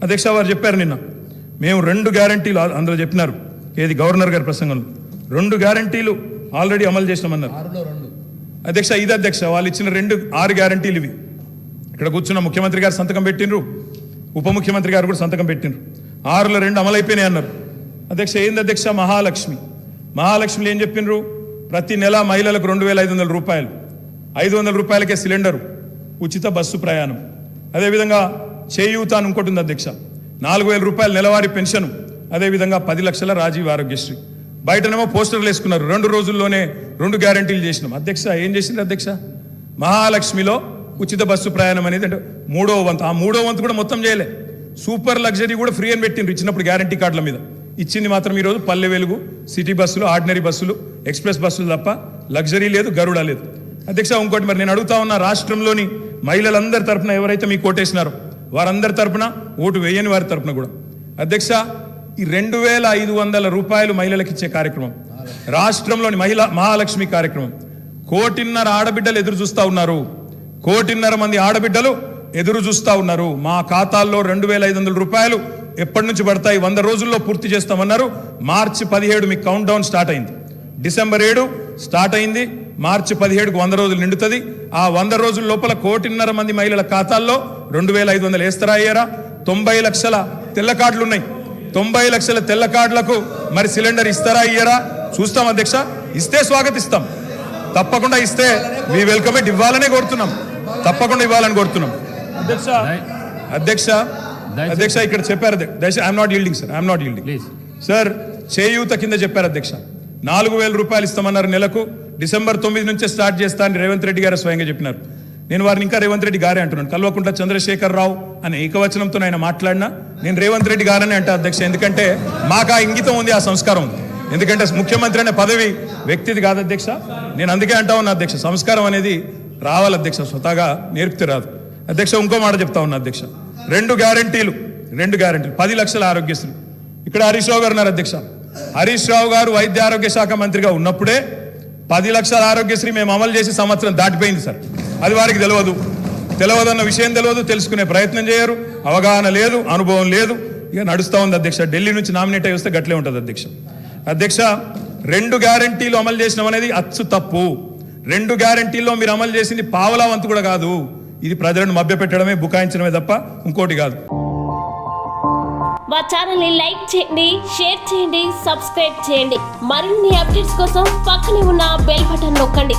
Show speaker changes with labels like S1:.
S1: అధ్యక్ష వారు చెప్పారు నిన్న మేము 2 గ్యారంటీలు అందులో చెప్పినారు, ఏది గవర్నర్ గారి ప్రసంగంలో 2 గ్యారంటీలు ఆల్రెడీ అమలు చేసినామన్నారు అధ్యక్ష. ఇది అధ్యక్ష వాళ్ళు ఇచ్చిన 6 గ్యారంటీలు ఇవి. ఇక్కడ కూర్చున్న ముఖ్యమంత్రి గారు సంతకం పెట్టినరు, ఉప ముఖ్యమంత్రి గారు కూడా సంతకం పెట్టినరు. 6లో 2 అమలైపోయినాయి అన్నారు అధ్యక్ష. ఏంది అధ్యక్ష మహాలక్ష్మిలో ఏం చెప్పినరు? ప్రతి నెల మహిళలకు 2,500 రూపాయలు, 500 రూపాయలకే సిలిండరు, ఉచిత బస్సు ప్రయాణం. అదేవిధంగా చేయూత అని ఇంకోటి ఉంది అధ్యక్ష, 4,000 రూపాయలు నెలవారీ పెన్షన్. అదేవిధంగా 10 లక్షల రాజీవ్ ఆరోగ్యశ్రీ. బయటనేమో పోస్టర్లు వేసుకున్నారు. 2 రోజుల్లోనే 2 గ్యారంటీలు చేసినాం అధ్యక్ష. ఏం చేసింది అధ్యక్ష? మహాలక్ష్మిలో ఉచిత బస్సు ప్రయాణం అనేది అంటే 3వ వంతు, ఆ 3వ వంతు కూడా మొత్తం చేయలే. సూపర్ లగ్జరీ కూడా ఫ్రీ అని పెట్టిండ్రు ఇచ్చినప్పుడు గ్యారంటీ కార్డుల మీద. ఇచ్చింది మాత్రం ఈరోజు పల్లె వెలుగు, సిటీ బస్సులు, ఆర్డినరీ బస్సులు, ఎక్స్ప్రెస్ బస్సులు తప్ప లగ్జరీ లేదు, గరుడ లేదు అధ్యక్ష. ఇంకోటి మరి నేను అడుగుతా ఉన్న, రాష్ట్రంలోని మహిళలందరి తరపున ఎవరైతే మీకు ఓటేసినారో వారందరి తరపున, ఓటు వేయని వారి తరపున కూడా అధ్యక్ష ఈ 2,500 రూపాయలు మహిళలకు ఇచ్చే కార్యక్రమం, రాష్ట్రంలోని మహాలక్ష్మి కార్యక్రమం 1,500,000 ఆడబిడ్డలు ఎదురు చూస్తూ ఉన్నారు. 1,500,000 మంది ఆడబిడ్డలు ఎదురు చూస్తూ ఉన్నారు. మా ఖాతాల్లో 2,500 రూపాయలు ఎప్పటి నుంచి పడతాయి? 100 రోజుల్లో పూర్తి చేస్తామన్నారు. మార్చి 17 మీకు కౌంట్ డౌన్ స్టార్ట్ అయింది. డిసెంబర్ 7 స్టార్ట్ అయింది. మార్చి 17కు 100 రోజులు నిండుతుంది. ఆ 100 రోజుల లోపల 1,500,000 మంది మహిళల ఖాతాల్లో 2,500 వేస్తారా అయ్యారా? 90 లక్షల తెల్ల కార్డులు ఉన్నాయి. 90 లక్షల తెల్ల కార్డులకు మరి సిలిండర్ ఇస్తారా అయ్యారా? చూస్తాం అధ్యక్ష. ఇస్తే స్వాగతిస్తాం, తప్పకుండా ఇస్తే మీ వెల్కమ్ ఇట్ ఇవ్వాలనే కోరుతున్నాం, తప్పకుండా ఇవ్వాలని కోరుతున్నాం అధ్యక్ష. ఇక్కడ చెప్పారు I'm not yielding sir, I'm not yielding sir. చేయూత కింద చెప్పారు అధ్యక్ష, 4,000 రూపాయలు ఇస్తామన్నారు నెలకు. డిసెంబర్ 9 నుంచే స్టార్ట్ చేస్తా అని రేవంత్ రెడ్డి గారు స్వయంగా చెప్పినారు. నేను వారిని ఇంకా రేవంత్ రెడ్డి గారే అంటున్నాను. కల్వకుంట్ల చంద్రశేఖర్ రావు అనే ఏకవచనంతో ఆయన మాట్లాడినా నేను రేవంత్ రెడ్డి గారని అంటా అధ్యక్ష. ఎందుకంటే మాకు ఆ ఇంగితం ఉంది, ఆ సంస్కారం ఉంది. ఎందుకంటే ముఖ్యమంత్రి అనే పదవి వ్యక్తిది కాదు అధ్యక్ష. నేను అందుకే అంటా ఉన్నా అధ్యక్ష, సంస్కారం అనేది రావాలి అధ్యక్ష, స్వతహాగా నేర్పితే రాదు అధ్యక్ష. ఇంకో మాట చెప్తా ఉన్నా అధ్యక్ష, 2 గ్యారంటీలు 10 లక్షల ఆరోగ్యశ్రీ. ఇక్కడ హరీష్ రావు గారు ఉన్నారు అధ్యక్ష. హరీష్ రావు గారు వైద్య ఆరోగ్య శాఖ మంత్రిగా ఉన్నప్పుడే 10 లక్షల ఆరోగ్యశ్రీ మేము అమలు చేసి సంవత్సరం దాటిపోయింది సార్. అది వారికి తెలియదన్న విషయం తెలియదు, తెలుసుకునే ప్రయత్నం చేయరు, అవగాహన లేదు, అనుభవం లేదు, ఇక నడుస్తూ ఉంది అధ్యక్ష. ఢిల్లీ నుంచి నామినేట్ అయి వస్తే గట్లే ఉంటుంది అధ్యక్ష. 2 గ్యారంటీలు అమలు చేసినాం అనేది అచ్చు తప్పు. 2 గ్యారంటీల్లో మీరు అమలు చేసింది పావలా వంతు కూడా కాదు. ఇది ప్రజలను మభ్యపెట్టడమే, బుకాయించడమే తప్ప ఇంకోటి కాదు.
S2: మా ఛానల్ ని లైక్ చేయండి, షేర్ చేయండి, సబ్స్క్రైబ్ చేయండి. మరిన్ని అప్డేట్స్ కోసం పక్కనే ఉన్న బెల్ బటన్ నొక్కండి.